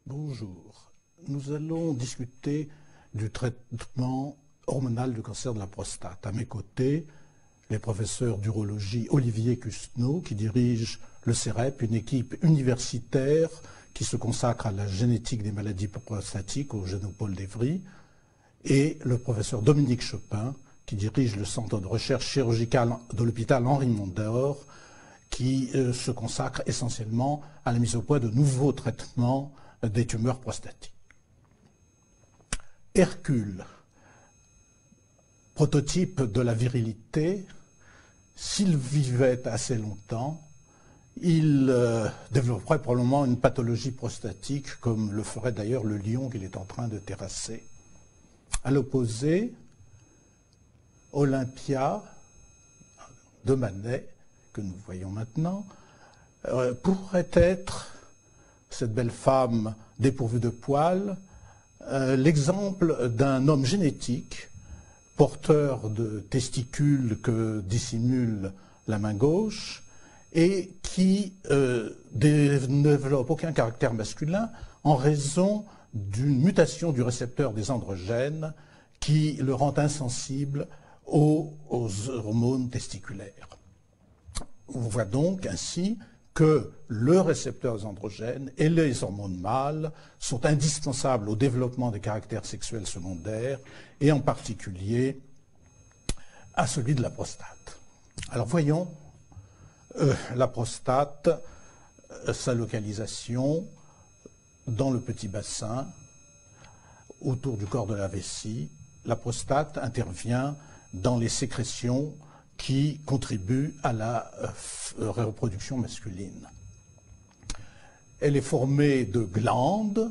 Bonjour. Nous allons discuter du traitement hormonal du cancer de la prostate. À mes côtés, les professeurs d'urologie Olivier Cusneau, qui dirige le CEREP, une équipe universitaire qui se consacre à la génétique des maladies prostatiques au Génopole d'Evry, et le professeur Dominique Chopin, qui dirige le centre de recherche chirurgicale de l'hôpital Henri Mondor, qui se consacre essentiellement à la mise au point de nouveaux traitements des tumeurs prostatiques. Hercule, prototype de la virilité, s'il vivait assez longtemps, il développerait probablement une pathologie prostatique, comme le ferait d'ailleurs le lion qu'il est en train de terrasser. À l'opposé, Olympia de Manet, que nous voyons maintenant, pourrait être, cette belle femme dépourvue de poils, l'exemple d'un homme génétique, porteur de testicules que dissimule la main gauche, et qui ne développe aucun caractère masculin en raison d'une mutation du récepteur des androgènes qui le rend insensible aux hormones testiculaires. On voit donc ainsi que le récepteur des androgènes et les hormones mâles sont indispensables au développement des caractères sexuels secondaires et en particulier à celui de la prostate. Alors voyons la prostate, sa localisation dans le petit bassin, autour du corps de la vessie. La prostate intervient dans les sécrétions qui contribuent à la reproduction masculine. Elle est formée de glandes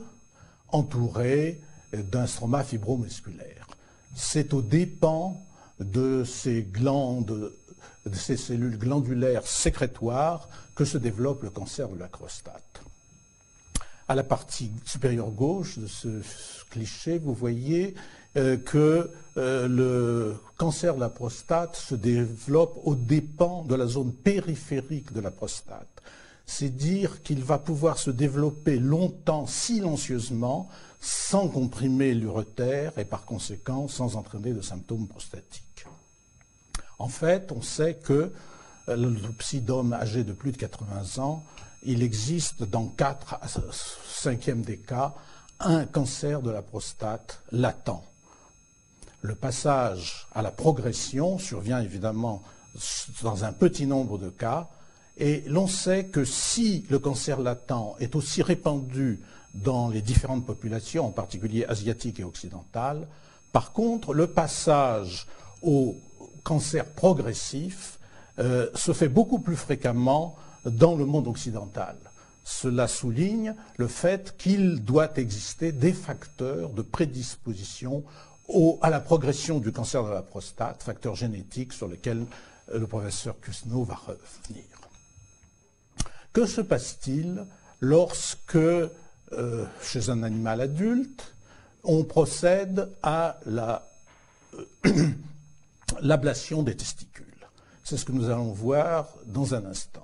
entourées d'un stroma fibromusculaire. C'est aux dépens de ces glandes, de ces cellules glandulaires sécrétoires que se développe le cancer de la prostate. À la partie supérieure gauche de ce cliché, vous voyez que le cancer de la prostate se développe aux dépens de la zone périphérique de la prostate. C'est dire qu'il va pouvoir se développer longtemps, silencieusement, sans comprimer l'urétère et par conséquent sans entraîner de symptômes prostatiques. En fait, on sait que l'autopsie d'hommes âgés de plus de 80 ans, il existe dans 4 à 5e des cas un cancer de la prostate latent. Le passage à la progression survient évidemment dans un petit nombre de cas, et l'on sait que si le cancer latent est aussi répandu dans les différentes populations, en particulier asiatiques et occidentales, par contre, le passage au cancer progressif se fait beaucoup plus fréquemment dans le monde occidental. Cela souligne le fait qu'il doit exister des facteurs de prédisposition à la progression du cancer de la prostate, facteurs génétiques sur lesquels le professeur Cusneau va revenir. Que se passe-t-il lorsque, chez un animal adulte, on procède à l'ablation des testicules? C'est ce que nous allons voir dans un instant.